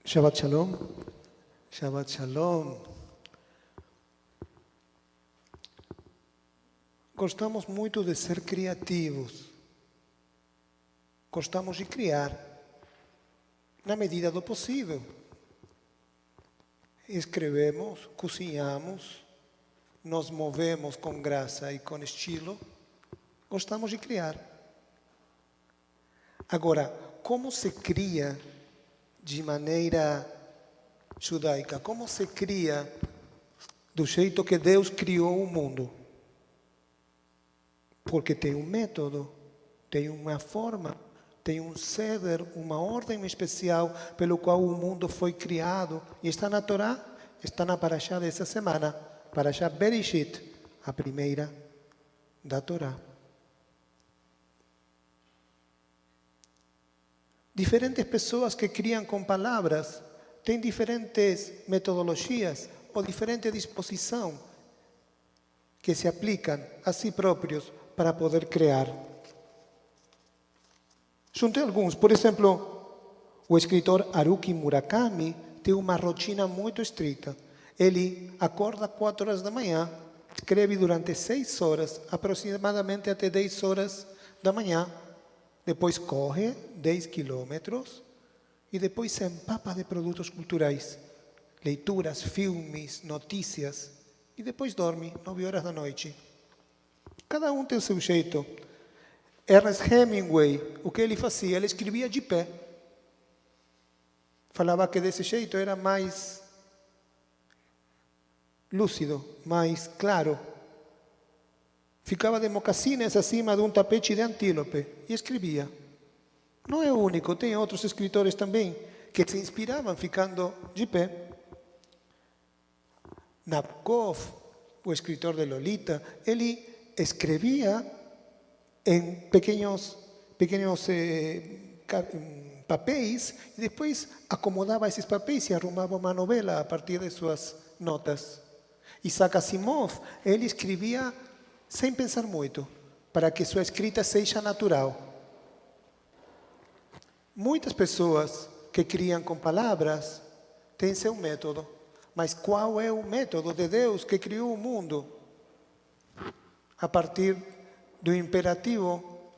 Shabbat Shalom. Shabbat Shalom. Gostamos muito de ser criativos. Gostamos de criar na medida do possível. Escrevemos, cozinhamos, nos movemos com graça e com estilo. Gostamos de criar. Agora, como se cria de maneira judaica? Como se cria do jeito que Deus criou o mundo? Porque tem um método, tem uma forma, tem um seder, uma ordem especial pelo qual o mundo foi criado. E está na Torá, está na Parashá dessa semana, Parashá Bereshit, a primeira da Torá. Diferentes pessoas que criam com palavras têm diferentes metodologias ou diferente disposição que se aplicam a si próprios para poder criar. Juntei alguns. Por exemplo, o escritor Haruki Murakami tem uma rotina muito estrita. Ele acorda às 4 horas da manhã, escreve durante 6 horas, aproximadamente até 10 horas da manhã. Depois corre 10 quilômetros e depois se empapa de produtos culturais, leituras, filmes, notícias, e depois dorme 9 horas da noite. Cada um tem o seu jeito. Ernest Hemingway, o que ele fazia? Ele escrevia de pé. Falava que desse jeito era mais lúcido, mais claro. Ficava de mocassines acima de um tapete de antílope e escrevia. Não é o único, tem outros escritores também que se inspiravam ficando de pé. Nabokov, o escritor de Lolita, ele escrevia em pequenos papéis e depois acomodava esses papéis e arrumava uma novela a partir de suas notas. Isaac Asimov, ele escrevia sem pensar muito, para que sua escrita seja natural. Muitas pessoas que criam com palavras têm seu método, mas qual é o método de Deus que criou o mundo? A partir do imperativo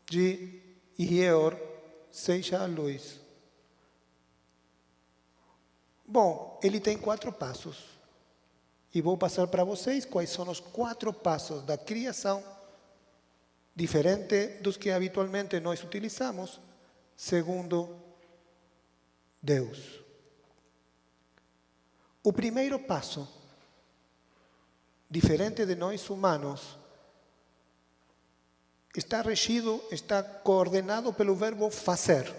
de Ieor, seja a luz. Bom, ele tem 4 passos. E vou passar para vocês quais são os 4 passos da criação, diferente dos que habitualmente nós utilizamos, segundo Deus. O primeiro passo, diferente de nós humanos, está regido, está coordenado pelo verbo fazer.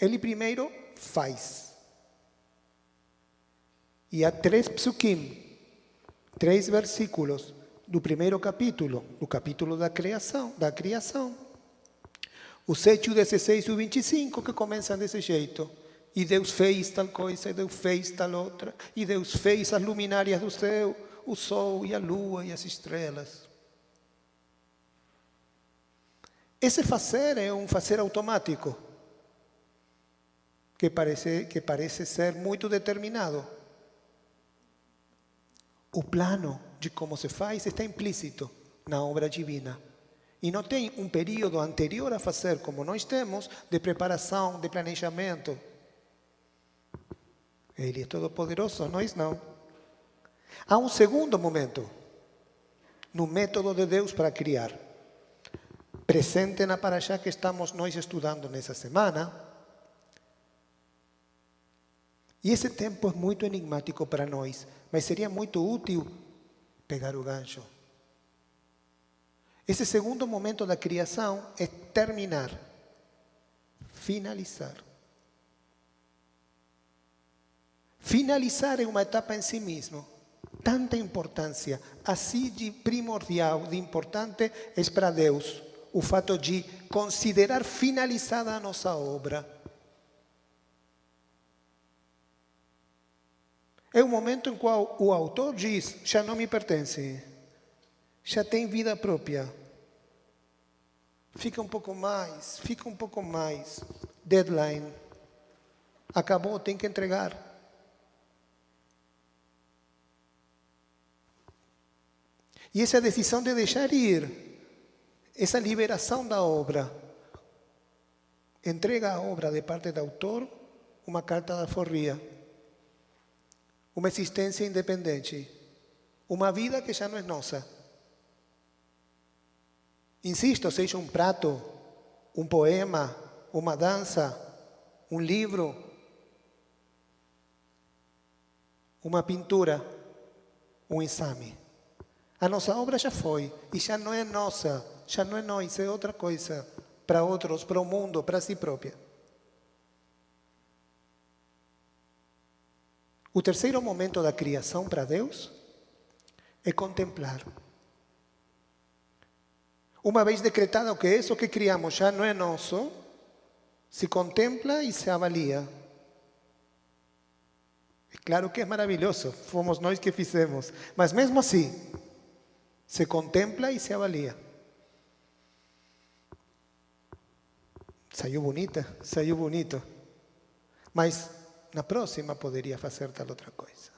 Ele primeiro faz. E há 3 psukim, 3 versículos do primeiro capítulo, do capítulo da criação. O 7, o 16 e o 25 que começam desse jeito. E Deus fez tal coisa, e Deus fez tal outra, e Deus fez as luminárias do céu, o sol e a lua e as estrelas. Esse fazer é um fazer automático, que parece ser muito determinado. O plano de como se faz está implícito na obra divina. E não tem um período anterior a fazer, como nós temos, de preparação, de planejamento. Ele é todo-poderoso, nós não. Há um segundo momento, no método de Deus para criar. Presente na Parashá que estamos nós estudando nessa semana. E esse tempo é muito enigmático para nós, mas seria muito útil pegar o gancho. Esse segundo momento da criação é terminar, finalizar. Finalizar é uma etapa em si mesmo. Tanta importância, assim de primordial, de importante, é para Deus o fato de considerar finalizada a nossa obra. É o momento em qual o autor diz, já não me pertence, já tem vida própria. Fica um pouco mais, deadline. Acabou, tem que entregar. E essa decisão de deixar ir, essa liberação da obra, entrega a obra de parte do autor, uma carta de alforria, uma existência independente, uma vida que já não é nossa. Insisto, seja um prato, um poema, uma dança, um livro, uma pintura, um exame. A nossa obra já foi e já não é nossa, já não é nós, é outra coisa, para outros, para o mundo, para si própria. O terceiro momento da criação para Deus é contemplar. Uma vez decretado que isso que criamos já não é nosso, se contempla e se avalia. É claro que é maravilhoso, fomos nós que fizemos, mas mesmo assim, se contempla e se avalia. Saiu bonita, saiu bonito, mas na próxima poderia fazer tal outra coisa.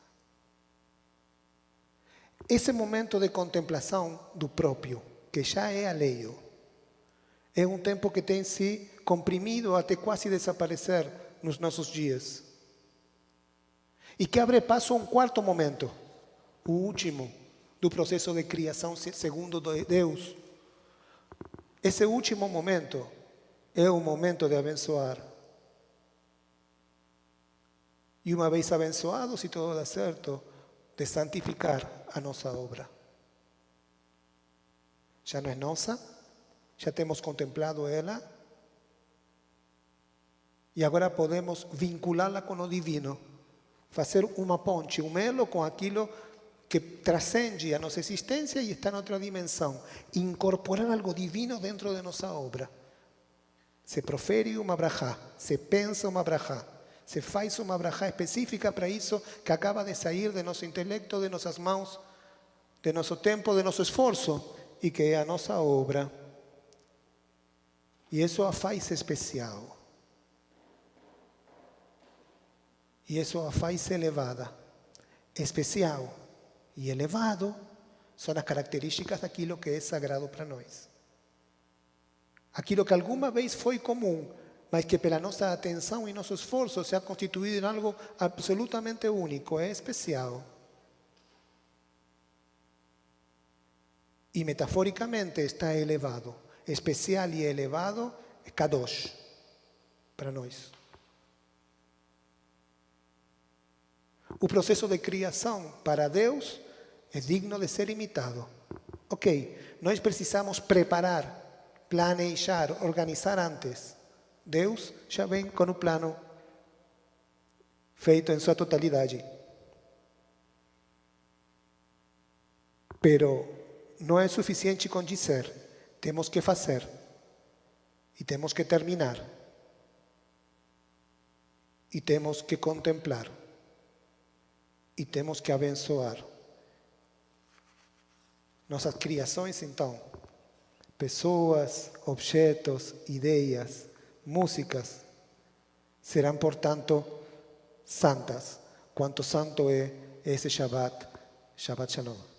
Esse momento de contemplação do próprio, que já é alheio, é um tempo que tem se comprimido até quase desaparecer nos nossos dias. E que abre passo a um quarto momento, o último, do processo de criação segundo Deus. Esse último momento é o momento de abençoar. E uma vez abençoado, se tudo dá certo, de santificar a nossa obra. Já não é nossa, já temos contemplado ela, e agora podemos vinculá-la com o divino, fazer uma ponte, um elo com aquilo que transcende a nossa existência e está em outra dimensão. Incorporar algo divino dentro de nossa obra. Se profere uma brachá, se pensa uma brachá, se faz uma brachá específica para isso que acaba de sair de nosso intelecto, de nossas mãos, de nosso tempo, de nosso esforço, e que é a nossa obra. E isso a faz especial. E isso a faz elevada. Especial e elevado são as características daquilo que é sagrado para nós. Aquilo que alguma vez foi comum, mas que pela nossa atenção e nosso esforço se ha constituído em algo absolutamente único, é especial. E metaforicamente está elevado. Especial e elevado é Kadosh para nós. O processo de criação para Deus é digno de ser imitado. Ok, nós precisamos preparar, planejar, organizar antes. Deus já vem com o plano feito em sua totalidade. Pero não é suficiente com dizer, temos que fazer e temos que terminar e temos que contemplar e temos que abençoar. Nossas criações, então, pessoas, objetos, ideias, músicas, serão, portanto, santas, quanto santo é esse Shabbat Shalom.